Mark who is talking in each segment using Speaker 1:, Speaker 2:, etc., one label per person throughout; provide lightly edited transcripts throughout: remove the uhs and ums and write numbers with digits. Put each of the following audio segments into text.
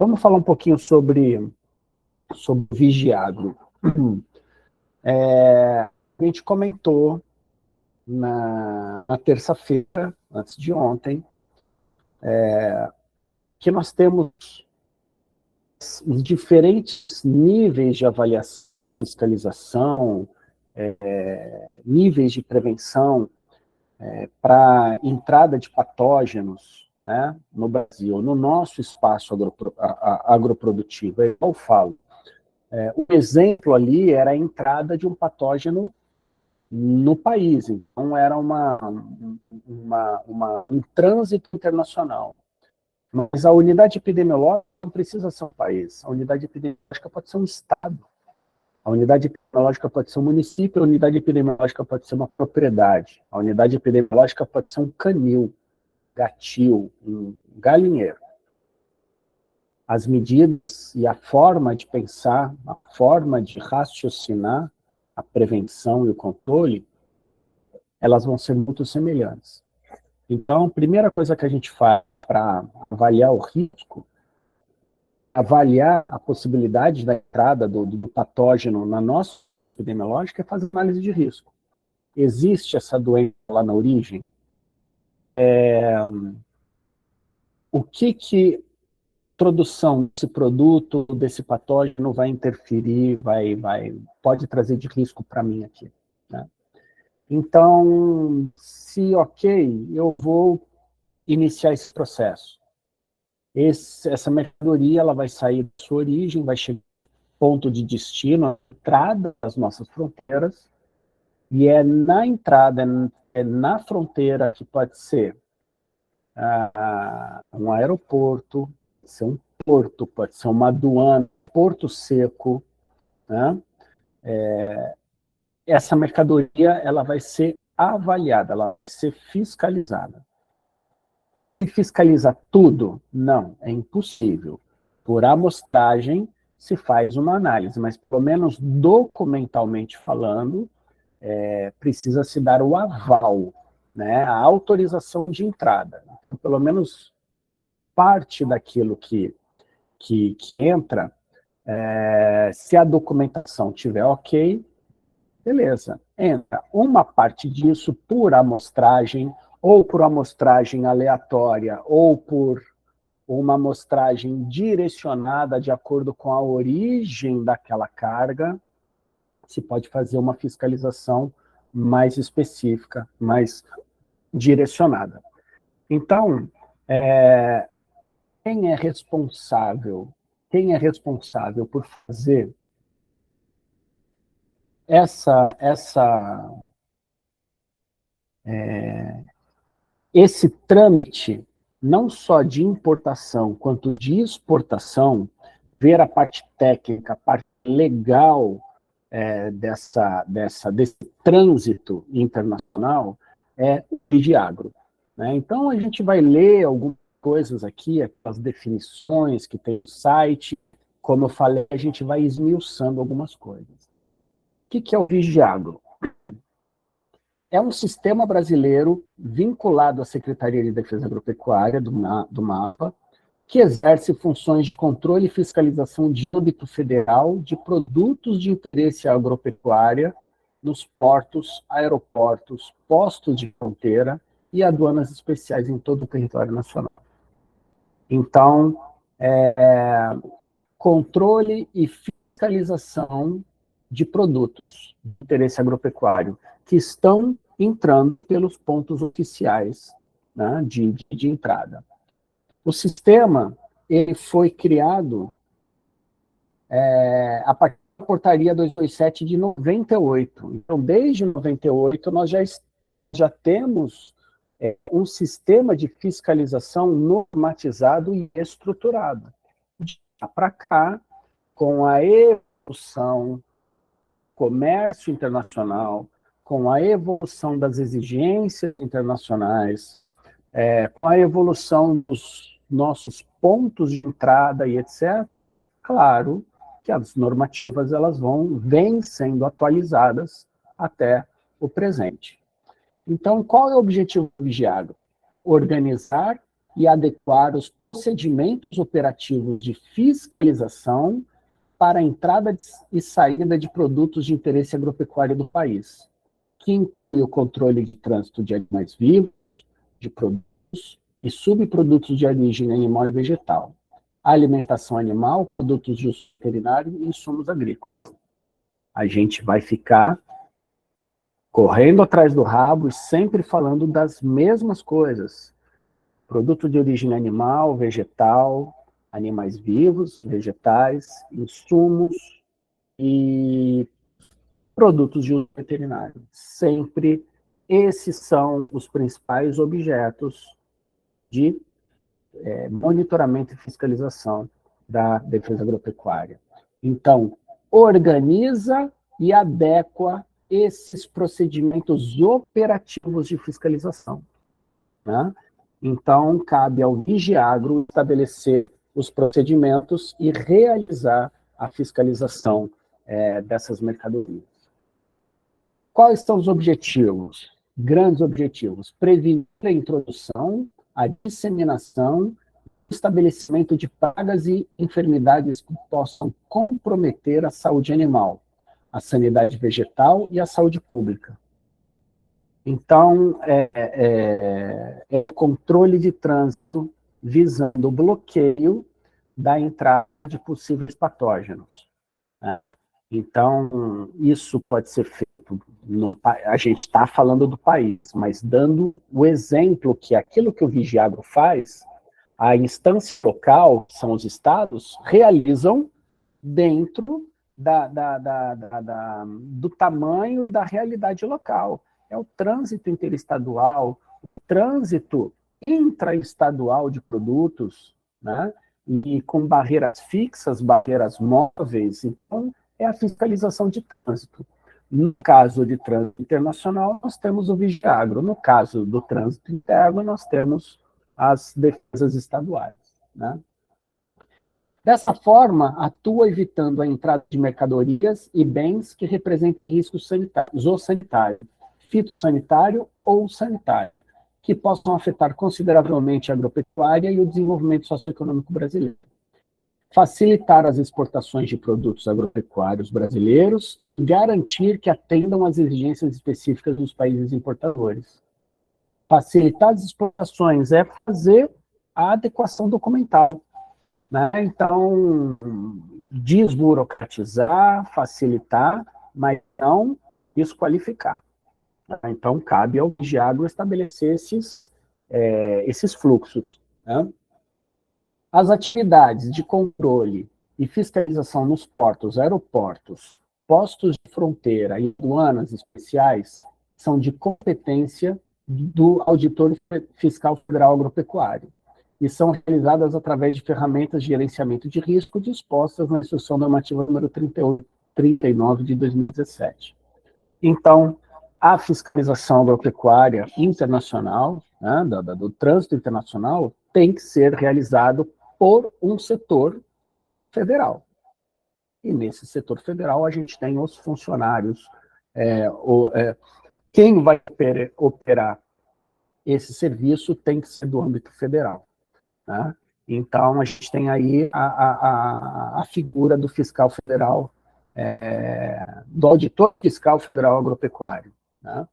Speaker 1: Vamos falar um pouquinho sobre Vigiagro. A gente comentou na terça-feira, antes de ontem, que nós temos os diferentes níveis de avaliação, fiscalização, níveis de prevenção para entrada de patógenos, né, no Brasil, no nosso espaço agroprodutivo. Eu falo, o exemplo ali era a entrada de um patógeno no país, então era um trânsito internacional. Mas a unidade epidemiológica não precisa ser um país, a unidade epidemiológica pode ser um estado, a unidade epidemiológica pode ser um município, a unidade epidemiológica pode ser uma propriedade, a unidade epidemiológica pode ser um canil, gatil, um galinheiro. As medidas e a forma de pensar, a forma de raciocinar a prevenção e o controle, elas vão ser muito semelhantes. Então, a primeira coisa que a gente faz para avaliar o risco, avaliar a possibilidade da entrada do patógeno na nossa epidemiológica é fazer análise de risco. Existe essa doença lá na origem? O que produção desse produto, desse patógeno vai interferir, pode trazer de risco para mim aqui, né? Então, se ok, eu vou iniciar esse processo. Essa mercadoria ela vai sair da sua origem, vai chegar ao ponto de destino, a entrada das nossas fronteiras, e é na entrada, é na fronteira que pode ser um aeroporto, pode ser um porto, pode ser uma aduana, porto seco, né? Essa mercadoria ela vai ser avaliada, ela vai ser fiscalizada. E fiscaliza tudo? Não, é impossível. Por amostragem se faz uma análise, mas pelo menos documentalmente falando, precisa se dar o aval, né, a autorização de entrada. Então, pelo menos parte daquilo que entra, se a documentação tiver ok, beleza, entra. Uma parte disso por amostragem, ou por amostragem aleatória, ou por uma amostragem direcionada de acordo com a origem daquela carga, se pode fazer uma fiscalização mais específica, mais direcionada. Então, quem é responsável por fazer esse trâmite, não só de importação, quanto de exportação, ver a parte técnica, a parte legal desse trânsito internacional, é o Vigiagro, né? Então, a gente vai ler algumas coisas aqui, as definições que tem no site, como eu falei, a gente vai esmiuçando algumas coisas. O que é o Vigiagro? É um sistema brasileiro vinculado à Secretaria de Defesa Agropecuária, do MAPA, que exerce funções de controle e fiscalização de âmbito federal de produtos de interesse agropecuária nos portos, aeroportos, postos de fronteira e aduanas especiais em todo o território nacional. Então, controle e fiscalização de produtos de interesse agropecuário que estão entrando pelos pontos oficiais, né, de entrada. O sistema ele foi criado a partir da portaria 227 de 98. Então, desde 98, nós já temos um sistema de fiscalização normatizado e estruturado. De lá para cá, com a evolução, comércio internacional, com a evolução das exigências internacionais, com a evolução dos nossos pontos de entrada e etc., claro que as normativas elas vêm sendo atualizadas até o presente. Então, qual é o objetivo do Vigiagro? Organizar e adequar os procedimentos operativos de fiscalização para a entrada e saída de produtos de interesse agropecuário do país, que inclui o controle de trânsito de animais vivos, de produtos e subprodutos de origem animal e vegetal, alimentação animal, produtos de uso veterinário e insumos agrícolas. A gente vai ficar correndo atrás do rabo e sempre falando das mesmas coisas. Produto de origem animal, vegetal, animais vivos, vegetais, insumos e produtos de uso veterinário. Sempre esses são os principais objetos de monitoramento e fiscalização da defesa agropecuária. Então, organiza e adequa esses procedimentos operativos de fiscalização, né? Então, cabe ao Vigiagro estabelecer os procedimentos e realizar a fiscalização dessas mercadorias. Quais são os objetivos? Grandes objetivos: prevenir a introdução, a disseminação, o estabelecimento de pragas e enfermidades que possam comprometer a saúde animal, a sanidade vegetal e a saúde pública. Então, controle de trânsito visando o bloqueio da entrada de possíveis patógenos, né? Então, isso pode ser feito, a gente está falando do país, mas dando o exemplo que aquilo que o Vigiagro faz, a instância local, que são os estados, realizam dentro do tamanho da realidade local. É o trânsito interestadual, o trânsito intraestadual de produtos, né? E com barreiras fixas, barreiras móveis. Então, é a fiscalização de trânsito. No caso de trânsito internacional, nós temos o Vigiagro. No caso do trânsito interno, nós temos as defesas estaduais, né? Dessa forma, atua evitando a entrada de mercadorias e bens que representem riscos sanitários, ou sanitário, fitossanitário ou sanitário, que possam afetar consideravelmente a agropecuária e o desenvolvimento socioeconômico brasileiro. Facilitar as exportações de produtos agropecuários brasileiros e garantir que atendam às exigências específicas dos países importadores. Facilitar as exportações é fazer a adequação documental, né? Então, desburocratizar, facilitar, mas não desqualificar. Então, cabe ao Vigiagro estabelecer esses fluxos, né? As atividades de controle e fiscalização nos portos, aeroportos, postos de fronteira e aduanas especiais são de competência do Auditor Fiscal Federal Agropecuário e são realizadas através de ferramentas de gerenciamento de risco dispostas na Instrução Normativa número 39 de 2017. Então, a fiscalização agropecuária internacional, né, do trânsito internacional, tem que ser realizado por um setor federal. E nesse setor federal a gente tem os funcionários, quem vai operar esse serviço tem que ser do âmbito federal, né? Então a gente tem aí a figura do fiscal federal, do auditor fiscal federal agropecuário, né?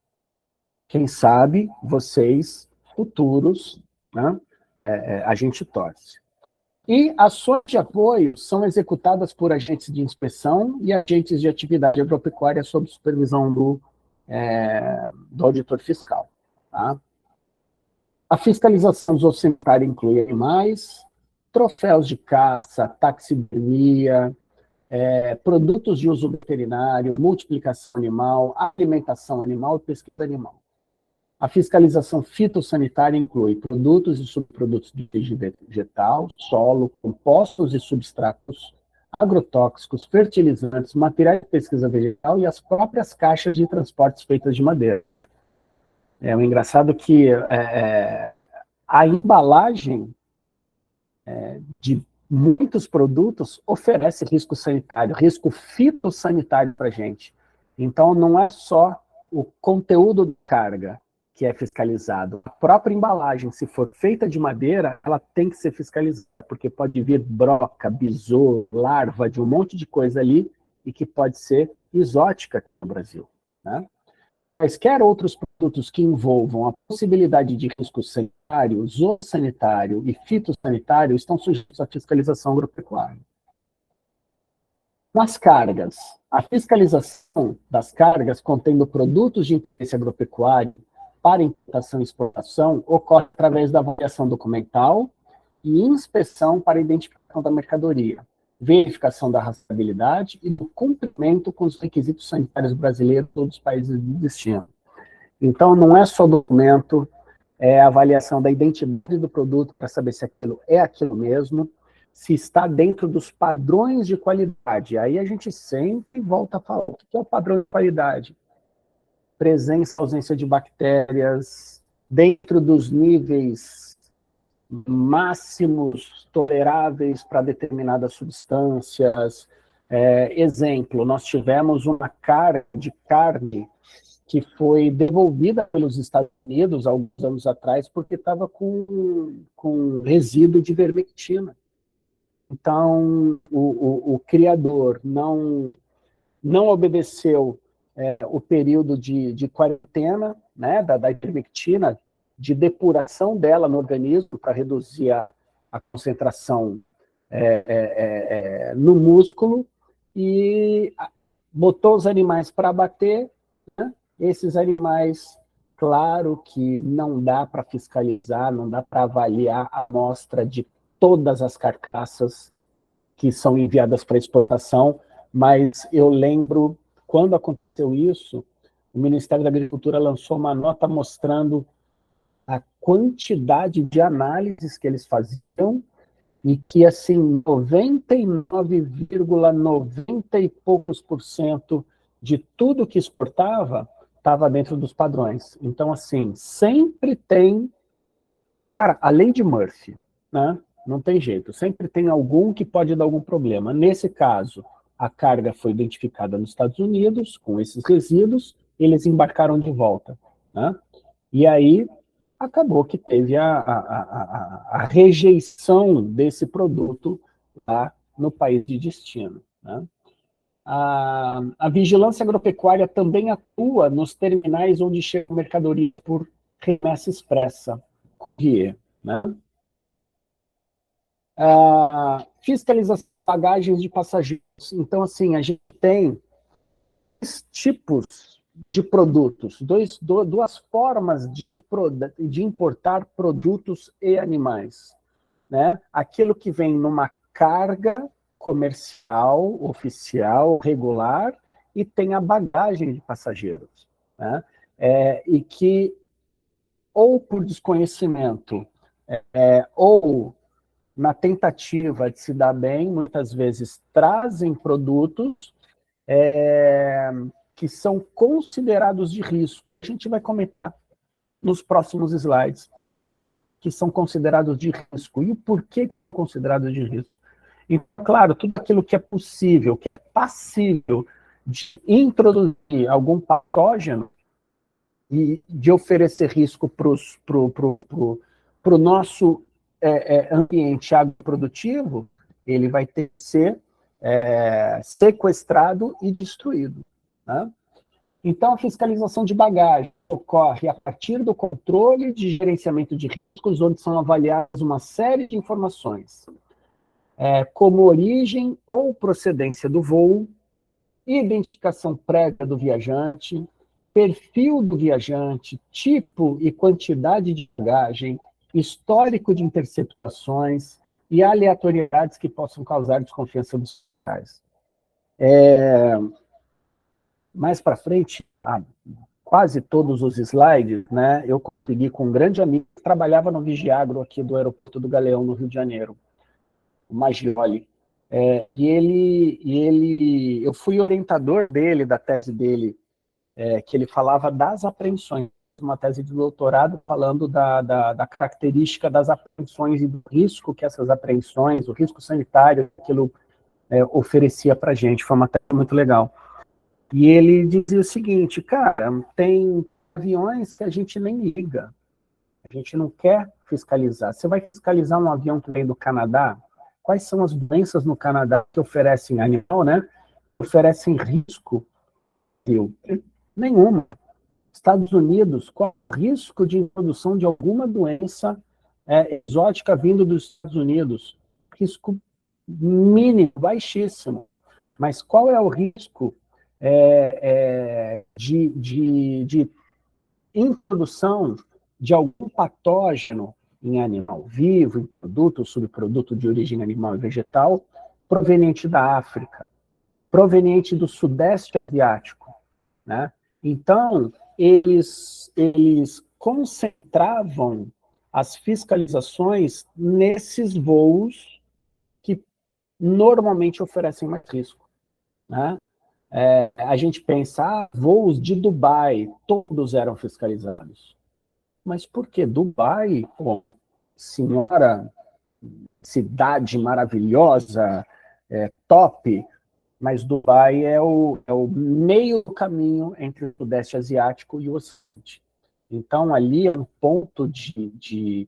Speaker 1: Quem sabe vocês, futuros, né, a gente torce. E ações de apoio são executadas por agentes de inspeção e agentes de atividade agropecuária sob supervisão do auditor fiscal, tá? A fiscalização zoossanitária inclui animais, troféus de caça, taxidermia, produtos de uso veterinário, multiplicação animal, alimentação animal e pesquisa animal. A fiscalização fitossanitária inclui produtos e subprodutos de origem vegetal, solo, compostos e substratos, agrotóxicos, fertilizantes, materiais de pesquisa vegetal e as próprias caixas de transportes feitas de madeira. O engraçado que a embalagem de muitos produtos oferece risco sanitário, risco fitossanitário para a gente. Então, não é só o conteúdo de carga que é fiscalizado. A própria embalagem, se for feita de madeira, ela tem que ser fiscalizada, porque pode vir broca, besouro, larva, de um monte de coisa ali, e que pode ser exótica aqui no Brasil, né? Quaisquer outros produtos que envolvam a possibilidade de risco sanitário, zoossanitário e fitossanitário estão sujeitos à fiscalização agropecuária. Nas cargas, a fiscalização das cargas contendo produtos de interesse agropecuário para importação e exportação ocorre através da avaliação documental e inspeção para identificação da mercadoria, verificação da rastreabilidade e do cumprimento com os requisitos sanitários brasileiros de todos os países de destino. Então, não é só documento, é a avaliação da identidade do produto para saber se aquilo é aquilo mesmo, se está dentro dos padrões de qualidade. Aí a gente sempre volta a falar, o que é o padrão de qualidade? Presença, ausência de bactérias, dentro dos níveis máximos toleráveis para determinadas substâncias. Exemplo, nós tivemos uma carga de carne que foi devolvida pelos Estados Unidos há alguns anos atrás porque estava com resíduo de vermectina. Então, o criador não obedeceu o período de quarentena, né, da ivermectina, de depuração dela no organismo para reduzir a concentração no músculo, e botou os animais para abater, né? Esses animais, claro que não dá para fiscalizar, não dá para avaliar a amostra de todas as carcaças que são enviadas para exportação, mas eu lembro, quando aconteceu isso, o Ministério da Agricultura lançou uma nota mostrando a quantidade de análises que eles faziam, e que, assim, 99,90 e poucos % de tudo que exportava estava dentro dos padrões. Então, assim, sempre tem... Cara, a lei de Murphy, né? Não tem jeito, sempre tem algum que pode dar algum problema. Nesse caso, a carga foi identificada nos Estados Unidos, com esses resíduos, eles embarcaram de volta, né? E aí, acabou que teve a rejeição desse produto lá no país de destino, né? A vigilância agropecuária também atua nos terminais onde chega mercadoria por remessa expressa, courrier, né? Fiscalização de bagagens de passageiros. Então, assim, a gente tem dois tipos de produtos, duas formas de importar produtos e animais, né? Aquilo que vem numa carga comercial, oficial, regular, e tem a bagagem de passageiros, né? E que, ou por desconhecimento, ou na tentativa de se dar bem, muitas vezes trazem produtos que são considerados de risco. A gente vai comentar nos próximos slides, que são considerados de risco. E o porquê considerados de risco? Então, claro, tudo aquilo que é possível, que é passível de introduzir algum patógeno e de oferecer risco para o nosso ambiente agroprodutivo, ele vai ter que ser sequestrado e destruído, né? Então, a fiscalização de bagagem ocorre a partir do controle de gerenciamento de riscos, onde são avaliadas uma série de informações, como origem ou procedência do voo, identificação prévia do viajante, perfil do viajante, tipo e quantidade de bagagem, histórico de interceptações e aleatoriedades que possam causar desconfiança dos locais. Mais para frente, quase todos os slides, né, eu consegui com um grande amigo que trabalhava no Vigiagro aqui do aeroporto do Galeão, no Rio de Janeiro, o Magioli. Eu fui orientador dele, da tese dele, que ele falava das apreensões, uma tese de doutorado falando da característica das apreensões e do risco que essas apreensões, o risco sanitário que aquilo oferecia para a gente. Foi uma tese muito legal. E ele dizia o seguinte, cara, tem aviões que a gente nem liga. A gente não quer fiscalizar. Você vai fiscalizar um avião que vem do Canadá? Quais são as doenças no Canadá que oferecem animal, né? Oferecem risco? Nenhuma. Estados Unidos, qual o risco de introdução de alguma doença exótica vindo dos Estados Unidos? Risco mínimo, baixíssimo. Mas qual é o risco de introdução de algum patógeno em animal vivo, em produto ou subproduto de origem animal e vegetal, proveniente da África, proveniente do Sudeste Asiático, né? Então, eles concentravam as fiscalizações nesses voos que normalmente oferecem mais risco, né? A gente pensa, voos de Dubai, todos eram fiscalizados. Mas por que Dubai? Bom, senhora, cidade maravilhosa, top, mas Dubai é o meio do caminho entre o Sudeste Asiático e o Ocidente. Então, ali é um ponto de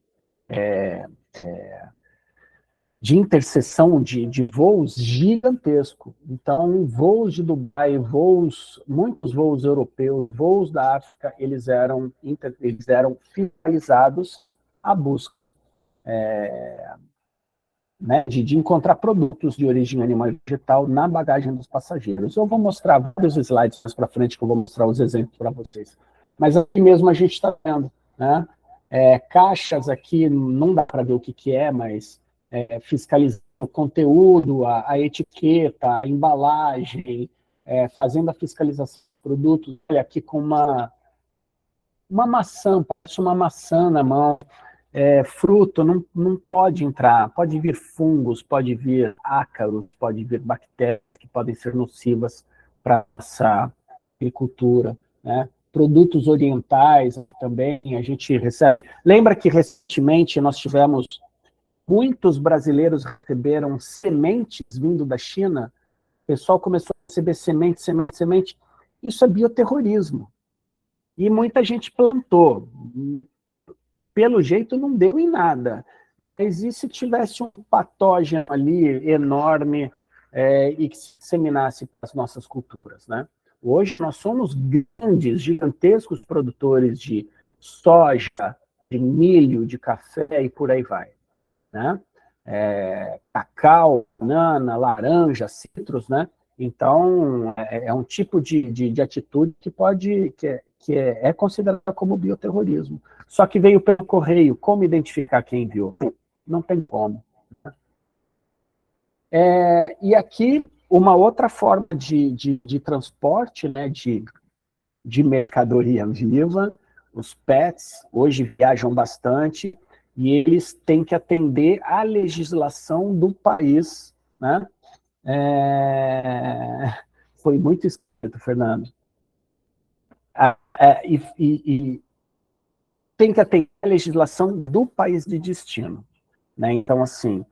Speaker 1: interseção de voos gigantesco. Então, voos de Dubai, muitos voos europeus, voos da África, eles eram fiscalizados à busca né, de encontrar produtos de origem animal e vegetal na bagagem dos passageiros. Eu vou mostrar vários slides mais para frente, que eu vou mostrar os exemplos para vocês. Mas aqui mesmo a gente está vendo, né? Caixas aqui, não dá para ver o que é, mas fiscalizando o conteúdo, a etiqueta, a embalagem, fazendo a fiscalização dos produtos. Olha, aqui com uma maçã, parece uma maçã na mão. Fruto não pode entrar, pode vir fungos, pode vir ácaros, pode vir bactérias que podem ser nocivas para essa agricultura, né? Produtos orientais também, a gente recebe. Lembra que recentemente nós tivemos, muitos brasileiros receberam sementes vindo da China, o pessoal começou a receber semente. Isso é bioterrorismo. E muita gente plantou. Pelo jeito não deu em nada. Mas e se tivesse um patógeno ali enorme e que se disseminasse para as nossas culturas, né? Hoje nós somos grandes, gigantescos produtores de soja, de milho, de café e por aí vai, né? Cacau, banana, laranja, citros, né? Então, é um tipo de atitude que é considerada como bioterrorismo. Só que veio pelo correio. Como identificar quem enviou? Não tem como. E aqui, uma outra forma de transporte, né, de mercadoria viva, os pets, hoje viajam bastante, e eles têm que atender à legislação do país, né? Foi muito escrito, Fernando. E tem que atender à legislação do país de destino, né? Então, assim,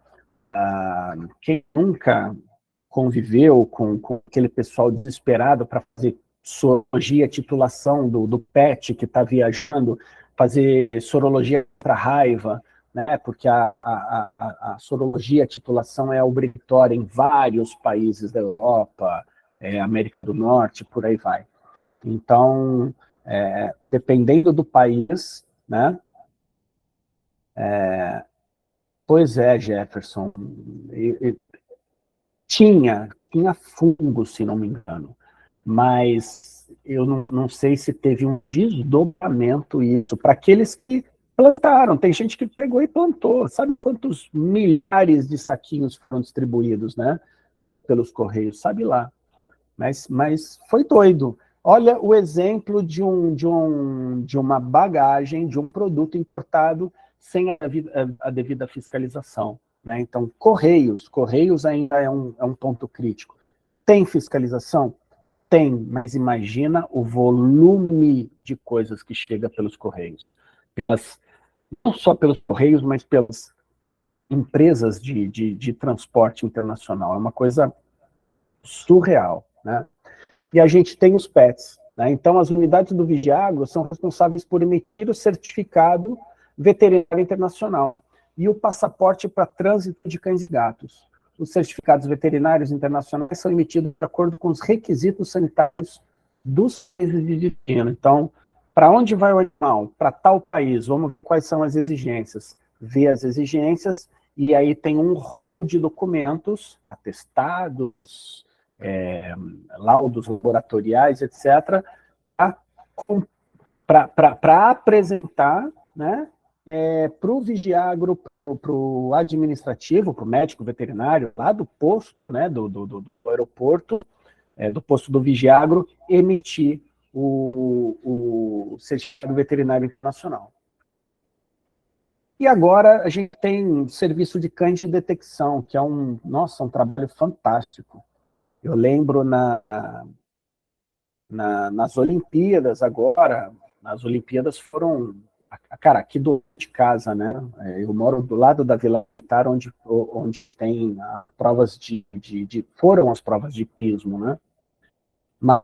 Speaker 1: quem nunca conviveu com aquele pessoal desesperado para fazer sorologia, titulação do pet que está viajando, fazer sorologia para raiva, né? Porque a sorologia, a titulação é obrigatória em vários países da Europa, América do Norte, por aí vai. Então, dependendo do país, né? Pois é, Jefferson, tinha fungo, se não me engano, mas eu não sei se teve um desdobramento isso, para aqueles que plantaram, tem gente que pegou e plantou, sabe quantos milhares de saquinhos foram distribuídos, né, pelos Correios, sabe lá, mas foi doido. Olha o exemplo de uma bagagem, de um produto importado sem a devida fiscalização, né? Então, Correios ainda é um ponto crítico. Tem fiscalização? Tem, mas imagina o volume de coisas que chega pelos Correios. Não só pelos Correios, mas pelas empresas de transporte internacional. É uma coisa surreal, né? E a gente tem os pets, né? Então, as unidades do Vigiagro são responsáveis por emitir o certificado veterinário internacional e o passaporte para trânsito de cães e gatos. Os certificados veterinários internacionais são emitidos de acordo com os requisitos sanitários dos países de destino. Então, para onde vai o animal? Para tal país. Vamos ver quais são as exigências. Ver as exigências, e aí tem um rol de documentos, atestados, laudos laboratoriais, etc., para apresentar, né, para o Vigiagro, para o administrativo, para o médico veterinário, lá do posto, né, do aeroporto, do posto do Vigiagro, emitir o certificado veterinário internacional. E agora a gente tem serviço de cães de detecção, que é um trabalho fantástico. Eu lembro nas Olimpíadas agora, as Olimpíadas foram, cara, aqui de casa, né? Eu moro do lado da Vila Militar, onde tem provas foram as provas de pismo, né? Mas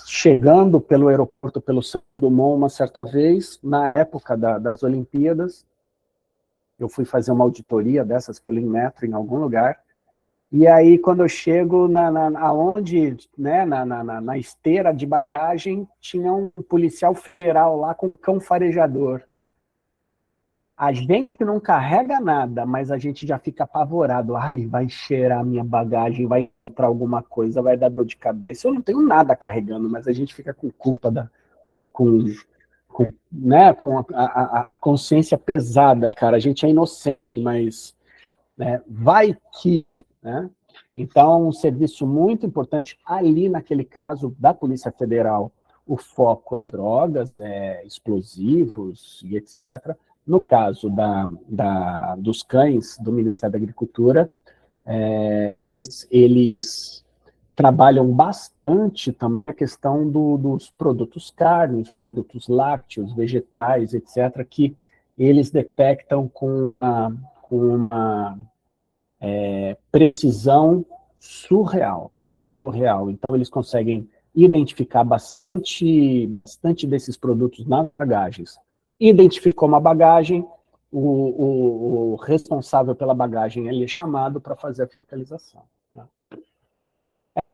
Speaker 1: chegando pelo aeroporto, pelo Santos Dumont, uma certa vez, na época das Olimpíadas, eu fui fazer uma auditoria dessas pelo Inmetro em algum lugar, e aí quando eu chego na esteira de bagagem, tinha um policial federal lá com um cão farejador. A gente não carrega nada, mas a gente já fica apavorado. Ai, vai cheirar a minha bagagem, vai entrar alguma coisa, vai dar dor de cabeça. Eu não tenho nada carregando, mas a gente fica com culpa, com a consciência pesada, cara. A gente é inocente, mas, né, vai que... Né? Então, um serviço muito importante, ali naquele caso da Polícia Federal, o foco é drogas, explosivos e etc. No caso dos cães do Ministério da Agricultura, eles trabalham bastante também a questão dos produtos carnes, produtos lácteos, vegetais, etc., que eles detectam com uma precisão surreal. Então, eles conseguem identificar bastante desses produtos nas bagagens. Identificou uma bagagem, o responsável pela bagagem ele é chamado para fazer a fiscalização. Tá?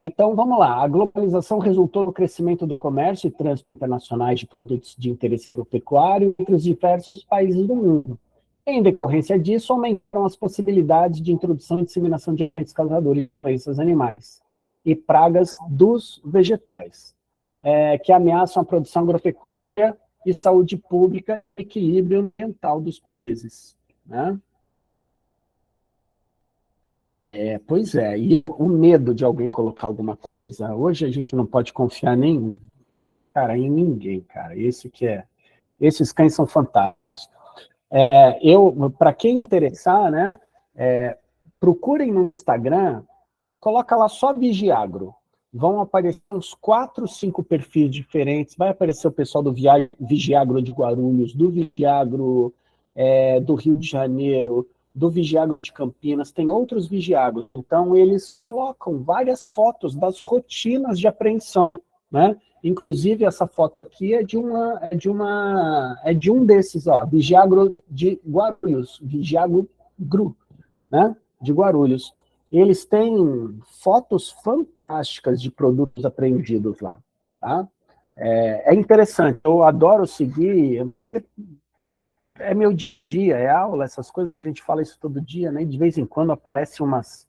Speaker 1: Então, vamos lá. A globalização resultou no crescimento do comércio e trânsito internacionais de produtos de interesse agropecuário entre os diversos países do mundo. Em decorrência disso, aumentaram as possibilidades de introdução e disseminação de agentes causadores de doenças animais e pragas dos vegetais, que ameaçam a produção agropecuária e saúde pública e equilíbrio ambiental dos países. Né? Pois é, e o medo de alguém colocar alguma coisa. Hoje a gente não pode confiar em ninguém, cara. Esses cães são fantásticos. Para quem interessar, né, procurem no Instagram, coloca lá só Vigiagro. Vão aparecer uns 4, 5 perfis diferentes. Vai aparecer o pessoal do Vigiagro de Guarulhos, do Vigiagro do Rio de Janeiro, do Vigiagro de Campinas, tem outros Vigiagros. Então, eles colocam várias fotos das rotinas de apreensão, né? Inclusive, essa foto aqui é de um desses, ó, Vigiagro de Guarulhos, Vigiagro GRU, né? De Guarulhos. Eles têm fotos fantásticas de produtos apreendidos lá, tá? É interessante, eu adoro seguir, é meu dia, é aula, essas coisas, a gente fala isso todo dia, né? De vez em quando aparecem umas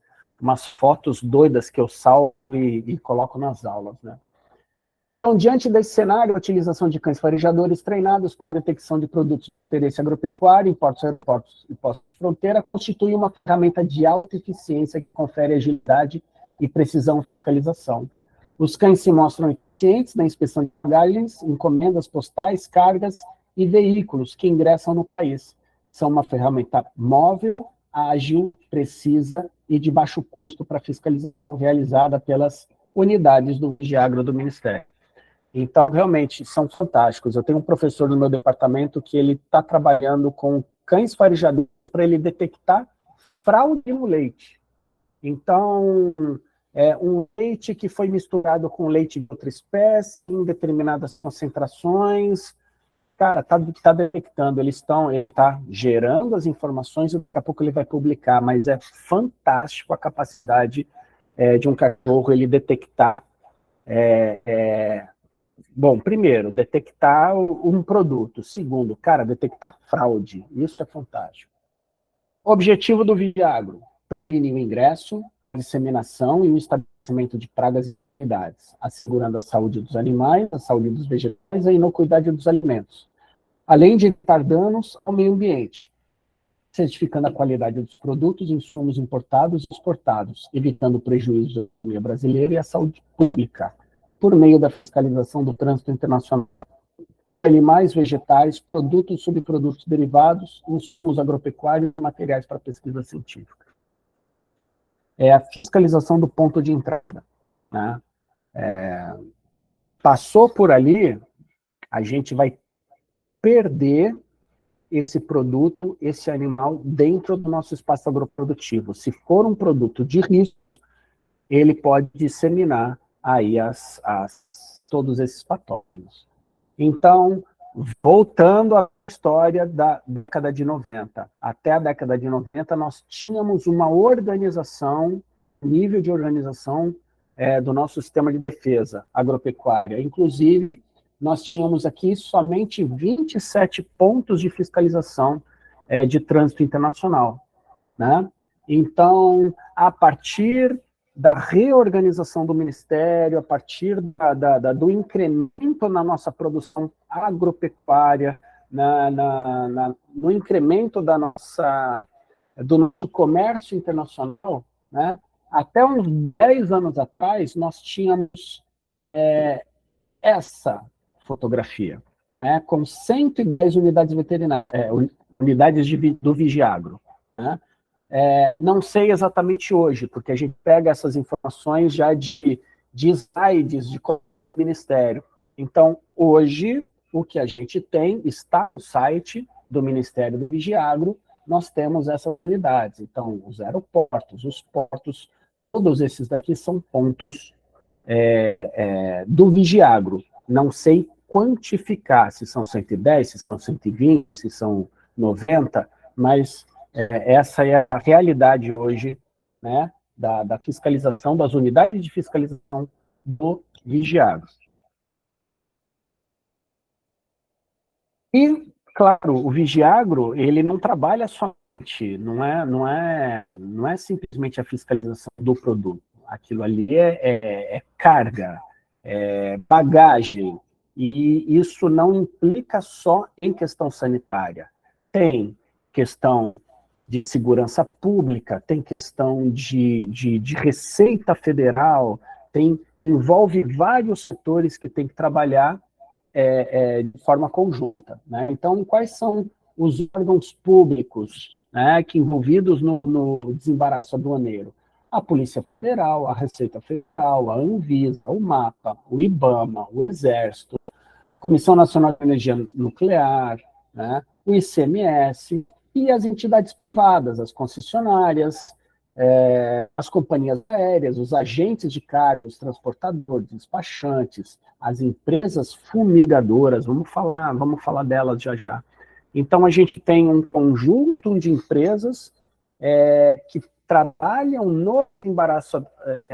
Speaker 1: fotos doidas que eu salvo e coloco nas aulas, né? Então, diante desse cenário, a utilização de cães farejadores treinados para detecção de produtos de interesse agropecuário em portos, aeroportos e postos de fronteira constitui uma ferramenta de alta eficiência que confere agilidade e precisão de fiscalização. Os cães se mostram eficientes na inspeção de bagagens, encomendas postais, cargas e veículos que ingressam no país. São uma ferramenta móvel, ágil, precisa e de baixo custo para fiscalização realizada pelas unidades do Vigiagro do Ministério. Então, realmente, são fantásticos. Eu tenho um professor no meu departamento que ele está trabalhando com cães farejadores para ele detectar fraude no leite. Então, um leite que foi misturado com leite de outra espécie, em determinadas concentrações. Cara, tá detectando, ele está gerando as informações e daqui a pouco ele vai publicar, mas é fantástico a capacidade de um cachorro ele detectar. Bom, primeiro, detectar um produto. Segundo, cara, detectar fraude. Isso é fantástico. O objetivo do Vigiagro: prevenir o ingresso, a disseminação e o estabelecimento de pragas e enfermidades, assegurando a saúde dos animais, a saúde dos vegetais e a inocuidade dos alimentos, além de evitar danos ao meio ambiente, certificando a qualidade dos produtos e insumos importados e exportados, evitando prejuízo à economia brasileira e à saúde pública, por meio da fiscalização do trânsito internacional, animais, vegetais, produtos, subprodutos derivados, insumos agropecuários e materiais para pesquisa científica. É a fiscalização do ponto de entrada, né? Passou por ali, a gente vai perder esse produto, esse animal, dentro do nosso espaço agroprodutivo. Se for um produto de risco, ele pode disseminar aí todos esses patógenos. Então, voltando à história da década de 90, até a década de 90, nós tínhamos uma organização, nível de organização do nosso sistema de defesa agropecuária. Inclusive, nós tínhamos aqui somente 27 pontos de fiscalização de trânsito internacional, né? Então, a partir da reorganização do Ministério, a partir do incremento na nossa produção agropecuária, no incremento do nosso comércio internacional, né? Até uns 10 anos atrás, nós tínhamos essa fotografia, né, com 110 unidades veterinárias, unidades do Vigiagro, né? Não sei exatamente hoje, porque a gente pega essas informações já de slides de Ministério. Então, hoje, o que a gente tem está no site do Ministério do Vigiagro, nós temos essas unidades. Então, os aeroportos, os portos, todos esses daqui são pontos do Vigiagro. Não sei quantificar se são 110, se são 120, se são 90, mas essa é a realidade hoje, né, da fiscalização, das unidades de fiscalização do Vigiagro. E, claro, o Vigiagro, ele não trabalha somente, não é simplesmente a fiscalização do produto. Aquilo ali é carga, bagagem, e isso não implica só em questão sanitária. Tem questão de segurança pública, tem questão de Receita Federal, envolve vários setores que tem que trabalhar de forma conjunta, né? Então, quais são os órgãos públicos, né, que envolvidos no desembaraço aduaneiro? A Polícia Federal, a Receita Federal, a Anvisa, o MAPA, o IBAMA, o Exército, a Comissão Nacional de Energia Nuclear, né, o ICMS e as entidades privadas, as concessionárias, as companhias aéreas, os agentes de carga, os transportadores, despachantes, as empresas fumigadoras, vamos falar delas já já. Então, a gente tem um conjunto de empresas que trabalham no embaraço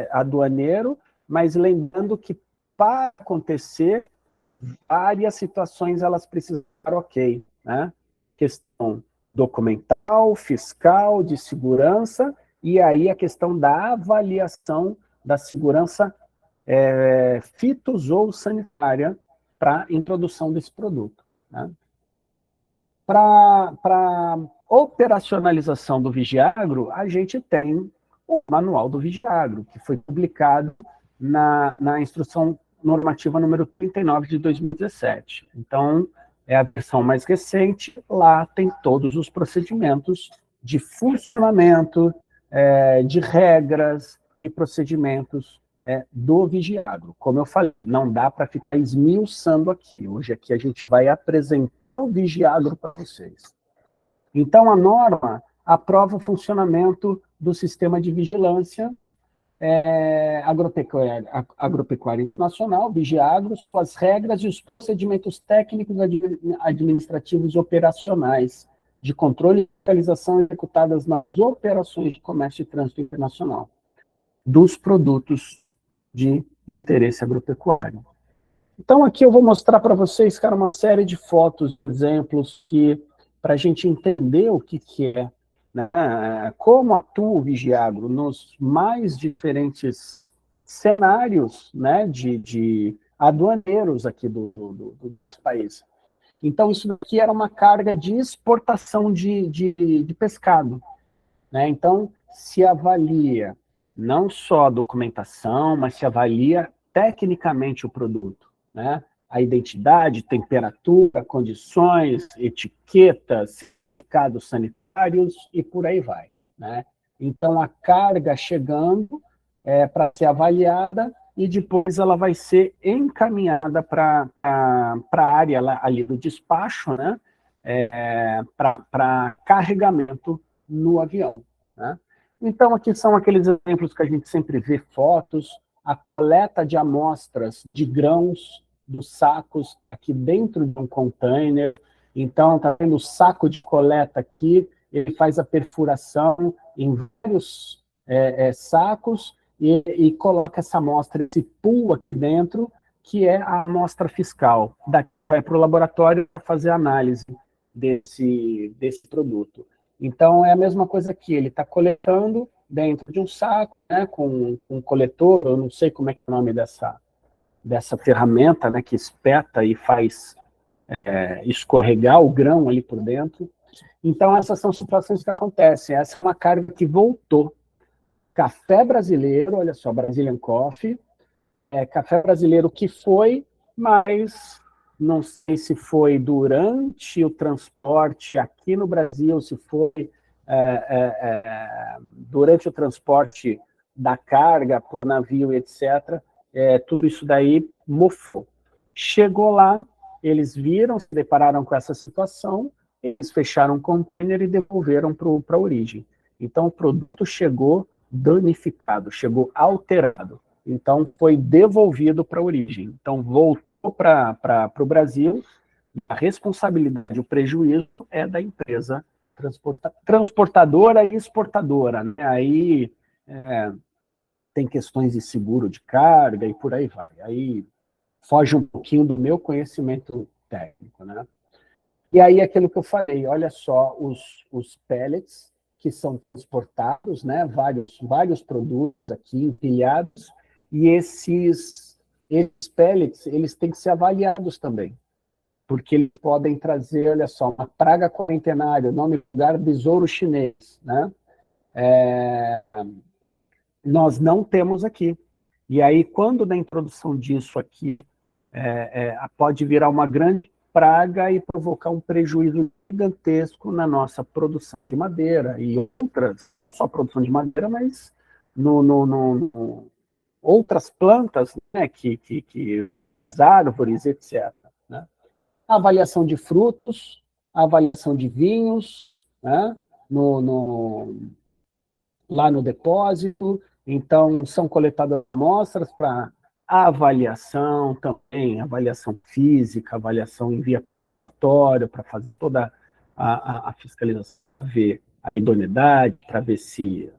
Speaker 1: aduaneiro, mas lembrando que para acontecer, várias situações elas precisam estar ok, né? Questão documental, fiscal, de segurança, e aí a questão da avaliação da segurança fitos ou sanitária para a introdução desse produto, né? Para operacionalização do Vigiagro, a gente tem o Manual do Vigiagro, que foi publicado na Instrução Normativa número 39 de 2017. Então, é a versão mais recente, lá tem todos os procedimentos de funcionamento, de regras e procedimentos do Vigiagro. Como eu falei, não dá para ficar esmiuçando aqui. Hoje aqui a gente vai apresentar o Vigiagro para vocês. Então, a norma aprova o funcionamento do sistema de vigilância Agropecuária Internacional, Vigiagros, com as regras e os procedimentos técnicos, administrativos e operacionais de controle e fiscalização executadas nas operações de comércio e trânsito internacional dos produtos de interesse agropecuário. Então, aqui eu vou mostrar para vocês, cara, uma série de fotos, exemplos, para a gente entender o que é, né, como atua o Vigiagro nos mais diferentes cenários, né, de aduaneiros aqui do país. Então, isso aqui era uma carga de exportação de pescado, né? Então, se avalia não só a documentação, mas se avalia tecnicamente o produto, né? A identidade, temperatura, condições, etiquetas, certificados sanitários e por aí vai, né? Então, a carga chegando para ser avaliada e depois ela vai ser encaminhada para a área ali do despacho, né? Para carregamento no avião, né? Então, aqui são aqueles exemplos que a gente sempre vê fotos, a coleta de amostras de grãos dos sacos aqui dentro de um container. Então, está vendo o saco de coleta aqui, ele faz a perfuração em vários sacos e coloca essa amostra, esse pool aqui dentro, que é a amostra fiscal. Daqui vai para o laboratório para fazer a análise desse produto. Então, é a mesma coisa aqui, ele está coletando dentro de um saco, né, com um coletor, eu não sei como é que é o nome dessa ferramenta, né, que espeta e faz escorregar o grão ali por dentro. Então, essas são situações que acontecem. Essa é uma carga que voltou. Café brasileiro, olha só, Brazilian Coffee, café brasileiro que foi, mas não sei se foi durante o transporte aqui no Brasil, se foi durante o transporte da carga por navio, etc. Tudo isso daí mofou. Chegou lá, eles viram, se depararam com essa situação, eles fecharam o container e devolveram para a origem. Então, o produto chegou danificado, chegou alterado. Então, foi devolvido para a origem. Então, voltou para o Brasil, a responsabilidade, o prejuízo é da empresa transportadora e exportadora, né? Aí tem questões de seguro de carga e por aí vai. Aí foge um pouquinho do meu conhecimento técnico, né? E aí aquilo que eu falei, olha só, os pellets que são transportados, né? Vários produtos aqui empilhados, e esses pellets, eles têm que ser avaliados também, porque eles podem trazer, olha só, uma praga quarentenária, nome do lugar, besouro chinês, né? Nós não temos aqui. E aí, quando na introdução disso aqui, pode virar uma grande praga e provocar um prejuízo gigantesco na nossa produção de madeira e outras, não só produção de madeira, mas outras plantas, né, árvores, etc. Né? A avaliação de frutos, a avaliação de vinhos, né, lá no depósito. Então, são coletadas amostras para avaliação também, avaliação física, avaliação em via laboratório, para fazer toda a fiscalização, para ver a idoneidade, para ver se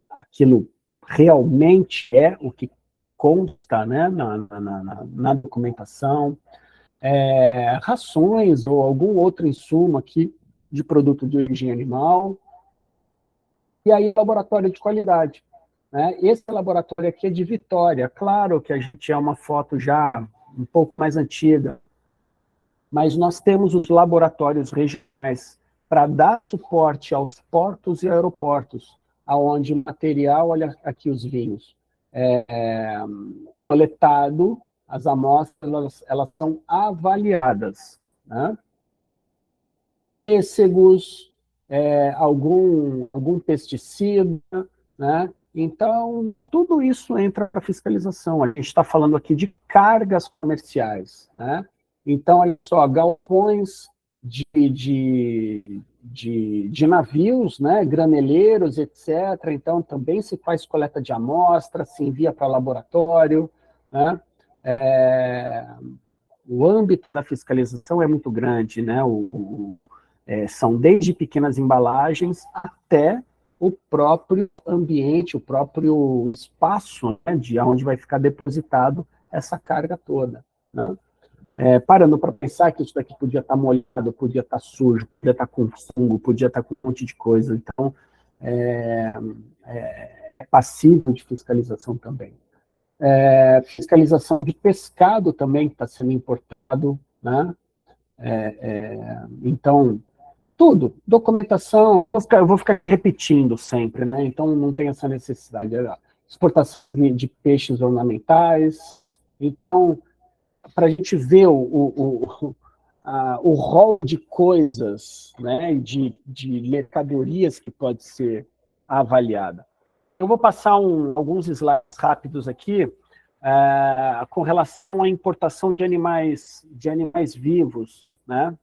Speaker 1: aquilo realmente é o que consta, né, na documentação, rações ou algum outro insumo aqui de produto de origem animal, e aí laboratório de qualidade. Né? Esse laboratório aqui é de Vitória, claro que a gente é uma foto já um pouco mais antiga, mas nós temos os laboratórios regionais para dar suporte aos portos e aeroportos, aonde o material, olha aqui os vinhos, coletado, as amostras, elas são avaliadas, né? Pêssegos, algum pesticida, né? Então, tudo isso entra para fiscalização. A gente está falando aqui de cargas comerciais, né? Então, olha só, galpões de de navios, né, graneleiros, etc. Então, também se faz coleta de amostras, se envia para laboratório, né? O âmbito da fiscalização é muito grande, né? São desde pequenas embalagens até o próprio ambiente, o próprio espaço, né, de onde vai ficar depositado essa carga toda, né? Parando para pensar que isso daqui podia estar molhado, podia estar sujo, podia estar com fungo, podia estar com um monte de coisa. Então, é passível de fiscalização também. Fiscalização de pescado também está sendo importado, né? Então, tudo, documentação, eu vou ficar repetindo sempre, né? Então não tem essa necessidade. Exportação de peixes ornamentais. Então, para a gente ver o rol de coisas, né, de mercadorias que pode ser avaliada. Eu vou passar alguns slides rápidos aqui com relação à importação de animais vivos, né?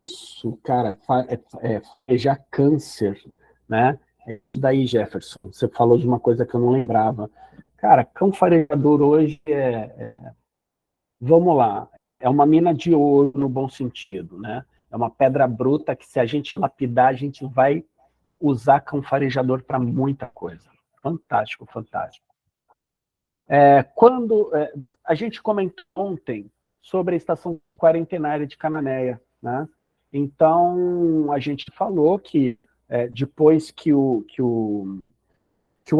Speaker 1: Isso, cara, já câncer, né? Isso daí, Jefferson, você falou de uma coisa que eu não lembrava. Cara, cão farejador hoje vamos lá, é uma mina de ouro no bom sentido, né? É uma pedra bruta que se a gente lapidar, a gente vai usar cão farejador para muita coisa. Fantástico, fantástico. Quando a gente comentou ontem sobre a estação quarentenária de Cananéia, né? Então, a gente falou que depois que o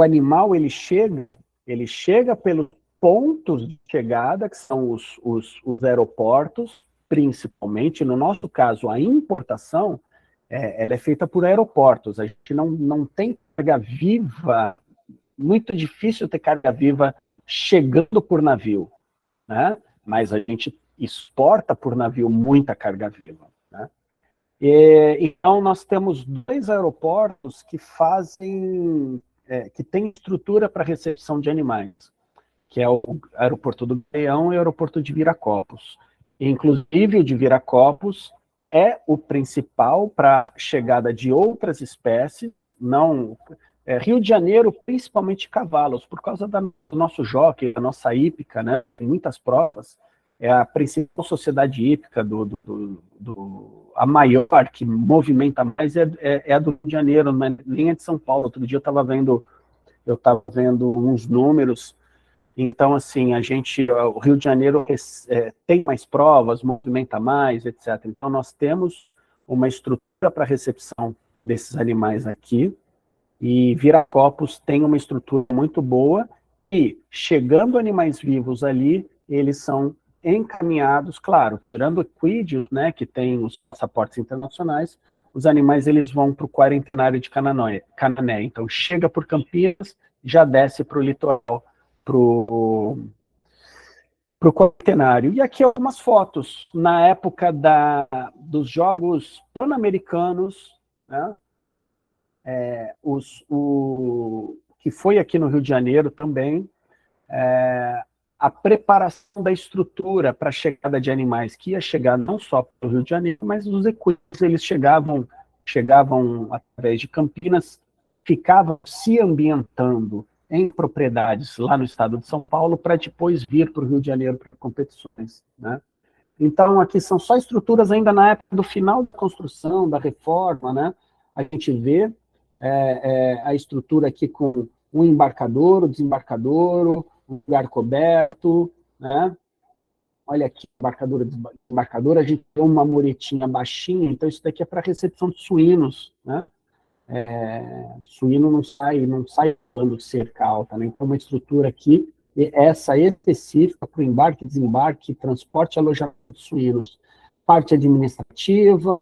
Speaker 1: animal ele chega pelos pontos de chegada, que são os aeroportos, principalmente, no nosso caso, a importação, ela é feita por aeroportos. A gente não tem carga viva, muito difícil ter carga viva chegando por navio, né? Mas a gente exporta por navio muita carga viva, né? Então, nós temos 2 aeroportos que que têm estrutura para recepção de animais, que é o aeroporto do Galeão e o aeroporto de Viracopos. Inclusive, o de Viracopos é o principal para chegada de outras espécies, não... Rio de Janeiro, principalmente cavalos, por causa do nosso jockey, da nossa hípica, né? Tem muitas provas, é a principal sociedade hípica a maior, que movimenta mais, é a do Rio de Janeiro, nem é de São Paulo. Outro dia eu estava vendo uns números, então, assim, o Rio de Janeiro tem mais provas, movimenta mais, etc. Então, nós temos uma estrutura para recepção desses animais aqui, e Viracopos tem uma estrutura muito boa, e chegando animais vivos ali, eles são encaminhados, claro, tirando equídeos, né, que tem os passaportes internacionais, os animais eles vão para o quarentenário de Canané. Então, chega por Campinas, já desce para o litoral, para o quarentenário. E aqui algumas fotos, na época dos Jogos Pan-Americanos, né, que foi aqui no Rio de Janeiro também, a preparação da estrutura para a chegada de animais, que ia chegar não só para o Rio de Janeiro, mas os equídeos, eles chegavam através de Campinas, ficavam se ambientando em propriedades lá no estado de São Paulo, para depois vir para o Rio de Janeiro para competições, né? Então, aqui são só estruturas ainda na época do final da construção, da reforma, né? A gente vê a estrutura aqui com o embarcador, o desembarcador, um lugar coberto, né? Olha aqui, embarcadora, a gente tem uma muretinha baixinha, então isso daqui é para recepção de suínos, né? Suíno não sai quando cerca alta, né? Então uma estrutura aqui, essa específica para o embarque, desembarque, transporte e alojamento de suínos. Parte administrativa,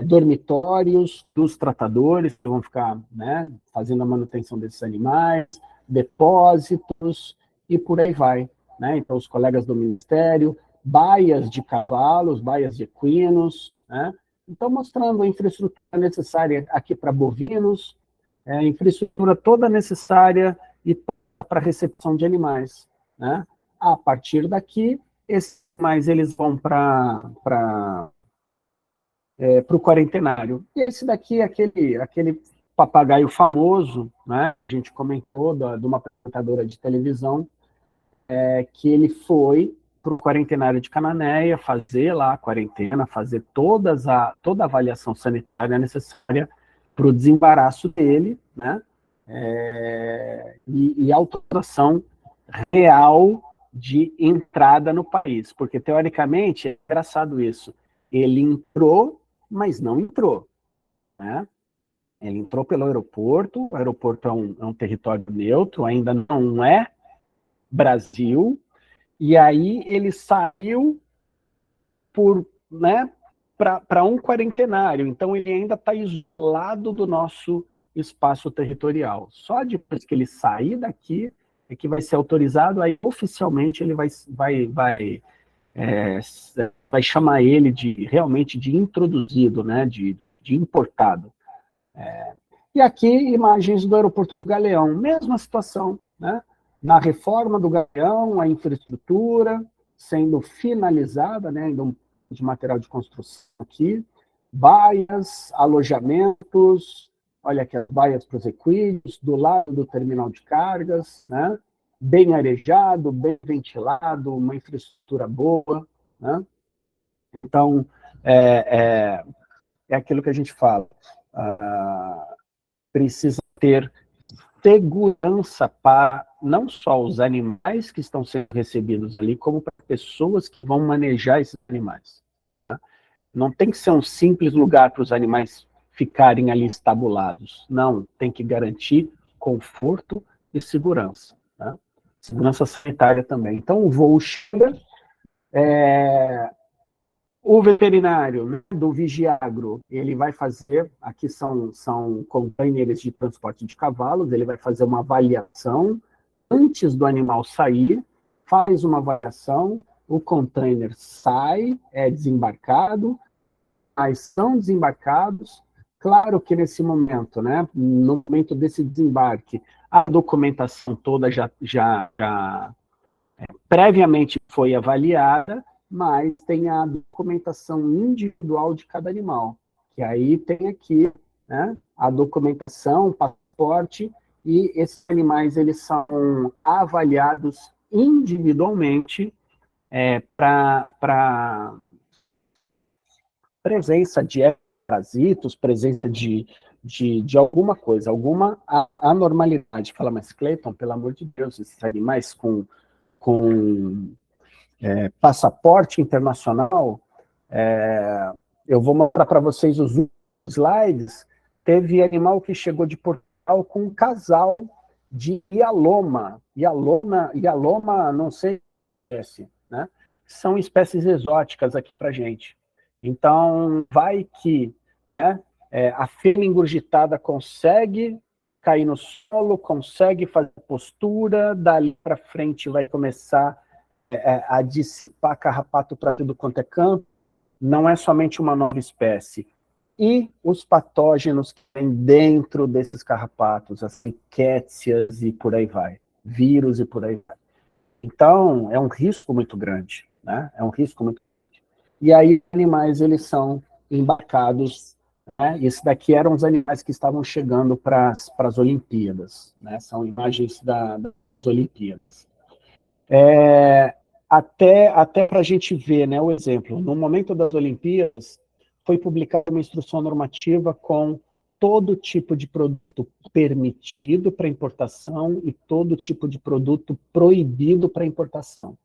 Speaker 1: dormitórios dos tratadores, que vão ficar, né, fazendo a manutenção desses animais, depósitos, e por aí vai, né? Então, os colegas do Ministério, baias de cavalos, baias de equinos, né? Então, mostrando a infraestrutura necessária aqui para bovinos, a infraestrutura toda necessária e para recepção de animais. né? A partir daqui, esses animais eles vão para o quarentenário. E esse daqui é aquele papagaio famoso, né? A gente comentou de uma apresentadora de televisão, que ele foi para o quarentenário de Cananéia fazer lá a quarentena, fazer toda a avaliação sanitária necessária para o desembaraço dele, né? E autorização real de entrada no país, porque teoricamente é engraçado isso, ele entrou, mas não entrou, né? Ele entrou pelo aeroporto, o aeroporto é um território neutro, ainda não é Brasil, e aí ele saiu né, para um quarentenário, então ele ainda está isolado do nosso espaço territorial. Só depois que ele sair daqui é que vai ser autorizado, aí oficialmente ele vai chamar ele realmente de introduzido, né, de importado. E aqui, imagens do aeroporto do Galeão, mesma situação, né? Na reforma do Galeão, a infraestrutura sendo finalizada, né, ainda de material de construção aqui, baias, alojamentos, olha aqui as baias para os equídeos, do lado do terminal de cargas, né? Bem arejado, bem ventilado, uma infraestrutura boa, né? Então, é aquilo que a gente fala, precisa ter segurança para não só os animais que estão sendo recebidos ali, como para as pessoas que vão manejar esses animais. Tá? Não tem que ser um simples lugar para os animais ficarem ali estabulados. Não, tem que garantir conforto e segurança. Tá? Segurança sanitária também. Então, o voo chega, o veterinário, né, do Vigiagro, ele vai fazer, aqui são containers de transporte de cavalos, ele vai fazer uma avaliação antes do animal sair, faz uma avaliação, o container sai, é desembarcado, mas são desembarcados, claro que nesse momento, né, no momento desse desembarque, a documentação toda já previamente foi avaliada, mas tem a documentação individual de cada animal, que aí tem aqui, né, a documentação, o passaporte, e esses animais eles são avaliados individualmente para presença de parasitos, presença de alguma coisa, alguma anormalidade. Fala, mas Cleiton, pelo amor de Deus, esses animais com passaporte internacional, eu vou mostrar para vocês os últimos slides, teve animal que chegou de Portugal com um casal de Ialoma, não sei se né? São espécies exóticas aqui para gente. Então, vai que, né, a fêmea engurgitada consegue cair no solo, consegue fazer postura, dali para frente vai começar a dissipar carrapato para tudo quanto é canto, não é somente uma nova espécie. E os patógenos que tem dentro desses carrapatos, as rickétsias e por aí vai, vírus e por aí vai. Então, é um risco muito grande, né? É um risco muito grande. E aí, os animais, eles são embarcados, né? Esses daqui eram os animais que estavam chegando para as Olimpíadas, né? São imagens das Olimpíadas. Até para a gente ver, né, o exemplo, no momento das Olimpíadas, foi publicada uma instrução normativa com todo tipo de produto permitido para importação e todo tipo de produto proibido para importação.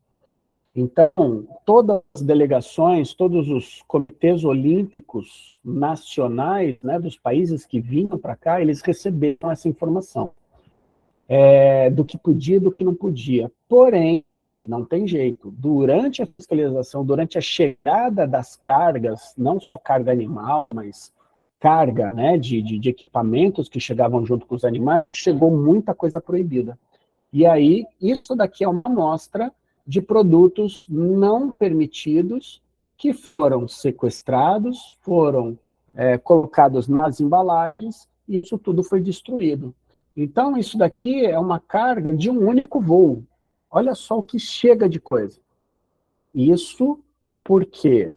Speaker 1: Então, todas as delegações, todos os comitês olímpicos nacionais, né, dos países que vinham para cá, eles receberam essa informação do que podia e do que não podia. Porém, não tem jeito. Durante a fiscalização, durante a chegada das cargas, não só carga animal, mas carga, né, de equipamentos que chegavam junto com os animais, chegou muita coisa proibida. E aí, isso daqui é uma amostra de produtos não permitidos que foram sequestrados, foram colocados nas embalagens, e isso tudo foi destruído. Então, isso daqui é uma carga de um único voo. Olha só o que chega de coisa. Isso porque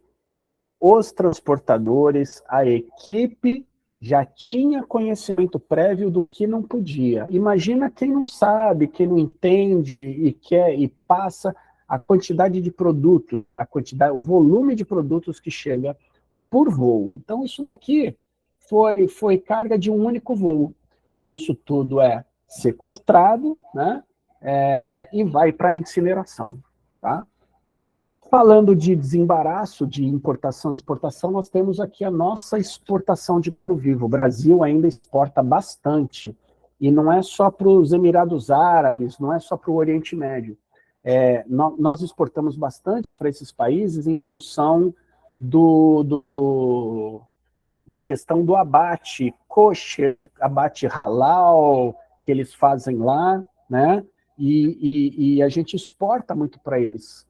Speaker 1: os transportadores, a equipe já tinha conhecimento prévio do que não podia. Imagina quem não sabe, quem não entende e quer e passa a quantidade de produtos, o volume de produtos que chega por voo. Então isso aqui foi carga de um único voo. Isso tudo é sequestrado, né? E vai para incineração, tá? Falando de desembaraço, de importação e exportação, nós temos aqui a nossa exportação de gado vivo. O Brasil ainda exporta bastante. E não é só para os Emirados Árabes, não é só para o Oriente Médio. Nós exportamos bastante para esses países em função do questão do abate, kosher, abate halal, que eles fazem lá, né? E a gente exporta muito para eles.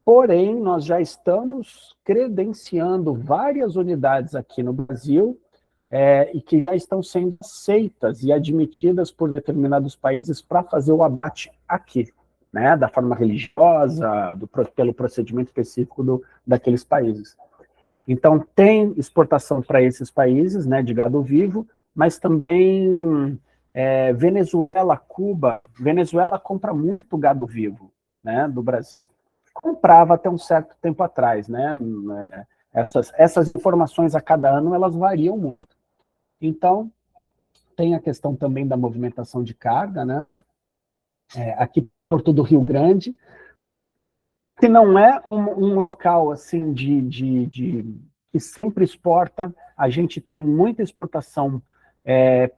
Speaker 1: Porém, nós já estamos credenciando várias unidades aqui no Brasil e que já estão sendo aceitas e admitidas por determinados países para fazer o abate aqui, né, da forma religiosa, pelo procedimento específico daqueles países. Então, tem exportação para esses países, né, de gado vivo, mas também Venezuela, Cuba. Venezuela compra muito gado vivo, né, do Brasil. Comprava até um certo tempo atrás, né? Essas informações a cada ano, elas variam muito. Então, tem a questão também da movimentação de carga, né? Aqui, Porto do Rio Grande, que não é um local, assim, que sempre exporta, a gente tem muita exportação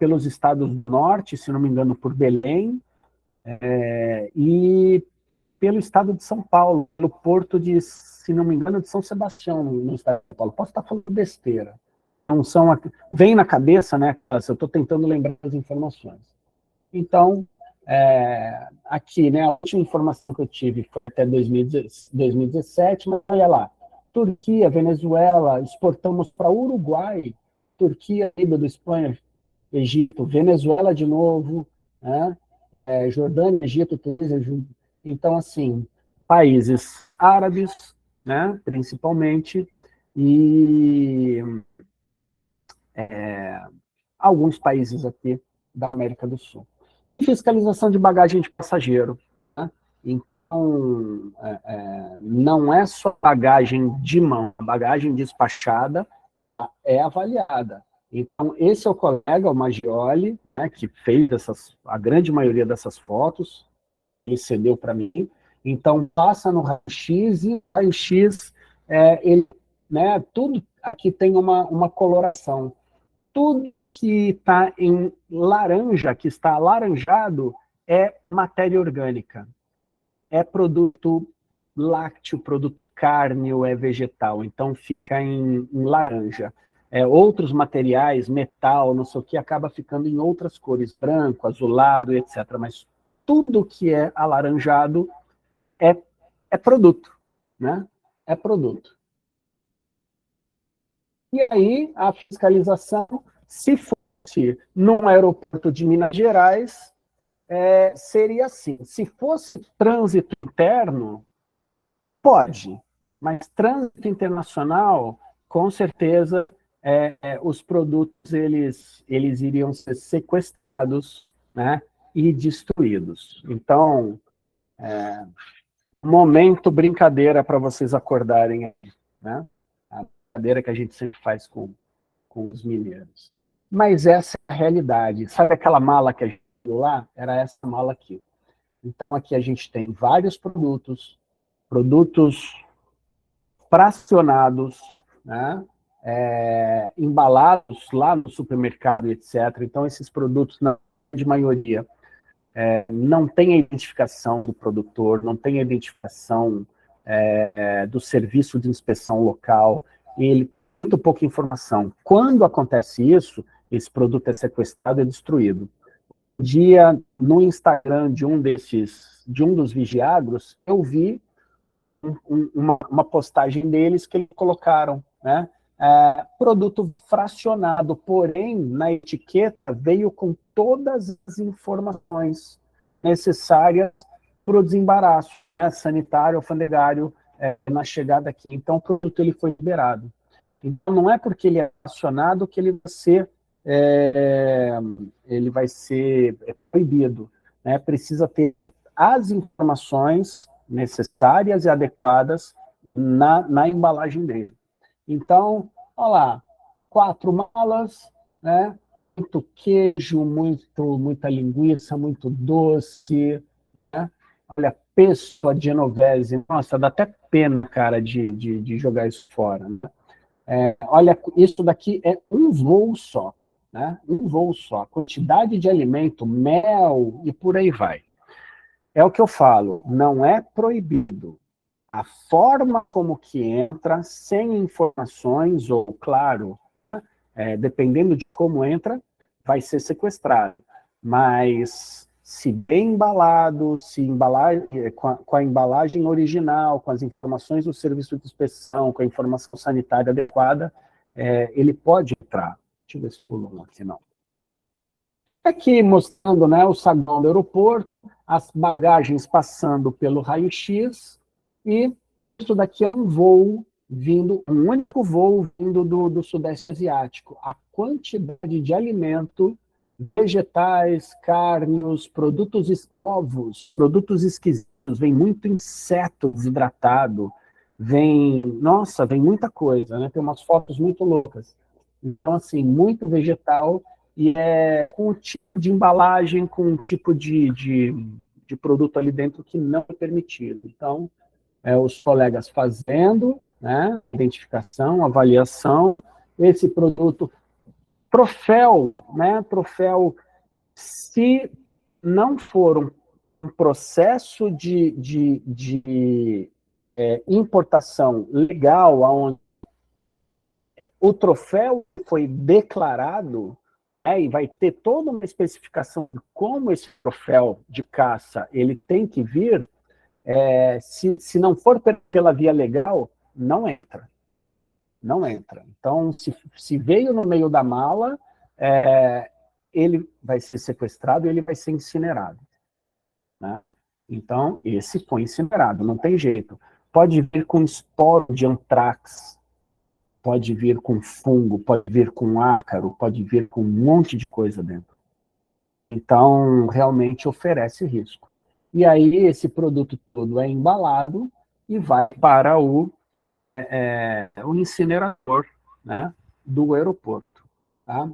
Speaker 1: pelos estados do norte, se não me engano, por Belém, e pelo estado de São Paulo, pelo porto de, se não me engano, de São Sebastião, no estado de São Paulo. Posso estar falando besteira. Não são, vem na cabeça, né? Eu estou tentando lembrar as informações. Então, aqui, né, a última informação que eu tive foi até 2017, mas olha lá, Turquia, Venezuela, exportamos para Uruguai, Turquia, Líbano, Espanha, Egito, Venezuela de novo, né? Jordânia, Egito, Tunísia. Então, assim, países árabes, né, principalmente, e alguns países aqui da América do Sul. Fiscalização de bagagem de passageiro, né? Então, não é só bagagem de mão, a bagagem despachada é avaliada. Então, esse é o colega, o Maggioli, né, que fez a grande maioria dessas fotos, ele cedeu para mim. Então, passa no raio-x, e o raio-x, ele, né, tudo aqui tem uma coloração. Tudo que está em laranja, que está alaranjado, é matéria orgânica. É produto lácteo, produto cárneo, é vegetal. Então, fica em laranja. Outros materiais, metal, não sei o que, acaba ficando em outras cores, branco, azulado, etc. Mas tudo que é alaranjado é produto, né? É produto. E aí, a fiscalização, se fosse num aeroporto de Minas Gerais, seria assim. Se fosse trânsito interno, pode, mas trânsito internacional, com certeza, os produtos eles iriam ser sequestrados, né, e destruídos. Então, momento brincadeira para vocês acordarem aí, né? A brincadeira que a gente sempre faz com os mineiros. Mas essa é a realidade. Sabe aquela mala que a gente viu lá? Era essa mala aqui. Então aqui a gente tem vários produtos fracionados, né? Embalados lá no supermercado, etc. Então esses produtos, na grande maioria, não tem a identificação do produtor, não tem a identificação do serviço de inspeção local, ele tem muito pouca informação. Quando acontece isso, esse produto é sequestrado e destruído. Um dia, no Instagram de um dos vigiagros, eu vi uma postagem deles que eles colocaram, né? Produto fracionado, porém, na etiqueta veio com todas as informações necessárias para o desembaraço, né, sanitário, alfandegário, na chegada aqui. Então, o produto ele foi liberado. Então, não é porque ele é acionado que ele vai ser proibido, né? Precisa ter as informações necessárias e adequadas na embalagem dele. Então, olha lá, 4 malas, né? Muito queijo, muita linguiça, muito doce, né? Olha, pesto a genovese, nossa, dá até pena, cara, de jogar isso fora, né? Olha, isso daqui é um voo só, né? Um voo só. A quantidade de alimento, mel e por aí vai. É o que eu falo, não é proibido. A forma como que entra, sem informações, ou, claro, dependendo de como entra, vai ser sequestrado. Mas, se bem embalado, se embalar, com a embalagem original, com as informações do serviço de inspeção, com a informação sanitária adequada, ele pode entrar. Deixa eu ver se pulou aqui, não. Aqui mostrando, né, o saguão do aeroporto, as bagagens passando pelo raio-x, e isso daqui é um único voo vindo do Sudeste Asiático. A quantidade de alimento, vegetais, carnes, ovos, produtos esquisitos, vem muito inseto desidratado, nossa, vem muita coisa, né? Tem umas fotos muito loucas. Então, assim, muito vegetal, e com um tipo de embalagem, com um tipo de produto ali dentro que não é permitido. Então, os colegas fazendo, né, identificação, avaliação, esse produto, troféu, né, troféu, se não for um processo de importação legal, onde o troféu foi declarado, e vai ter toda uma especificação de como esse troféu de caça ele tem que vir, se não for pela via legal, não entra. Não entra. Então, se veio no meio da mala, ele vai ser sequestrado e ele vai ser incinerado, né? Então, esse foi incinerado, não tem jeito. Pode vir com esporo de antrax, pode vir com fungo, pode vir com ácaro, pode vir com um monte de coisa dentro. Então, realmente oferece risco. E aí, esse produto todo é embalado e vai para o incinerador, né, do aeroporto. Tá?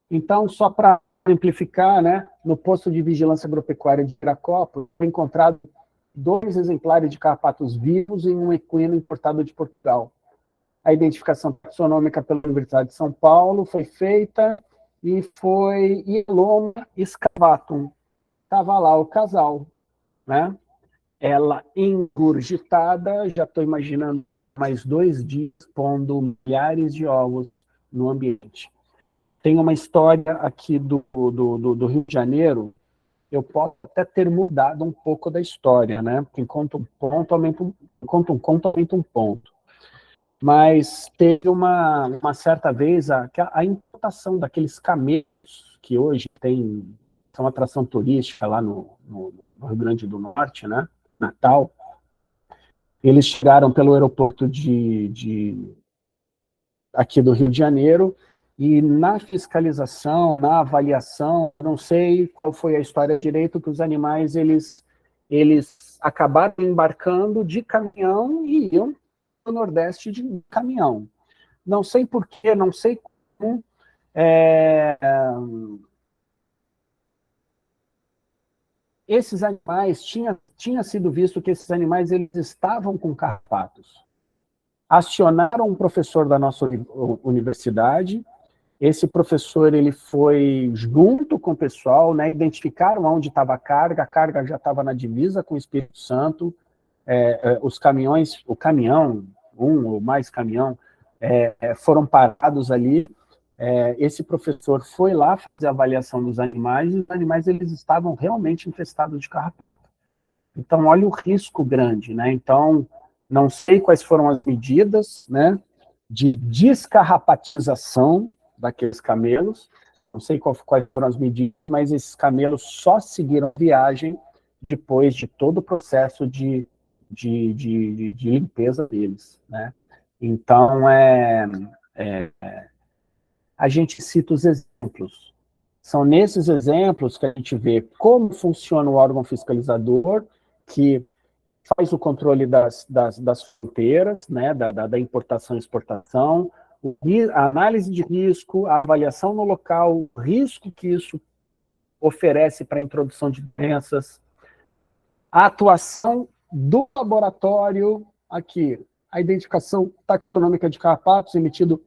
Speaker 1: Então, só para simplificar, né, no posto de vigilância agropecuária de Viracopos, foi encontrado 2 exemplares de carrapatos vivos em um equino importado de Portugal. A identificação taxonômica pela Universidade de São Paulo foi feita e foi Ieloma excavatum. Estava lá o casal, né? Ela engurgitada, já estou imaginando mais 2 dias pondo milhares de ovos no ambiente. Tem uma história aqui do Rio de Janeiro, eu posso até ter mudado um pouco da história, né? Porque enquanto um ponto, enquanto um conto, aumenta um ponto. Mas teve uma certa vez a importação daqueles camelos, que hoje são atração turística lá no Rio Grande do Norte, né? Natal. Eles chegaram pelo aeroporto aqui do Rio de Janeiro, e na fiscalização, na avaliação, não sei qual foi a história direito, que os animais, eles acabaram embarcando de caminhão e iam para o Nordeste de caminhão. Não sei porquê, não sei como, esses animais, tinha sido visto que esses animais eles estavam com carrapatos. Acionaram um professor da nossa universidade, esse professor ele foi junto com o pessoal, né, identificaram onde estava a carga já estava na divisa com o Espírito Santo, os caminhões, o caminhão, um ou mais caminhão, foram parados ali, esse professor foi lá fazer a avaliação dos animais, e os animais eles estavam realmente infestados de carrapato. Então, olha o risco grande, né? Então, não sei quais foram as medidas, né, de descarrapatização daqueles camelos, não sei quais foram as medidas, mas esses camelos só seguiram viagem depois de todo o processo de limpeza deles, né? Então, a gente cita os exemplos. São nesses exemplos que a gente vê como funciona o órgão fiscalizador, que faz o controle das fronteiras, né, da importação e exportação, a análise de risco, a avaliação no local, o risco que isso oferece para a introdução de doenças, a atuação do laboratório, aqui, a identificação taxonômica de carrapatos emitido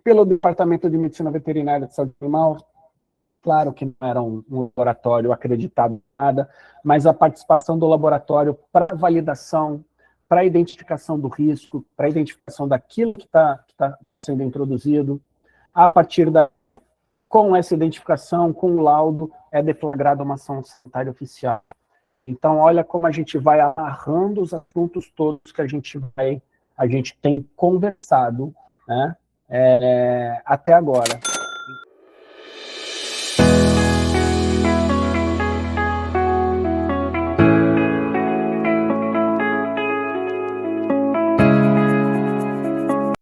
Speaker 1: pelo Departamento de Medicina Veterinária de Saúde Animal. Claro que não era um laboratório acreditado em nada, mas a participação do laboratório para validação, para identificação do risco, para identificação daquilo que está sendo introduzido. A partir com essa identificação, com o laudo, é deflagrada uma ação sanitária oficial. Então, olha como a gente vai amarrando os assuntos todos que a gente tem conversado, né, até agora.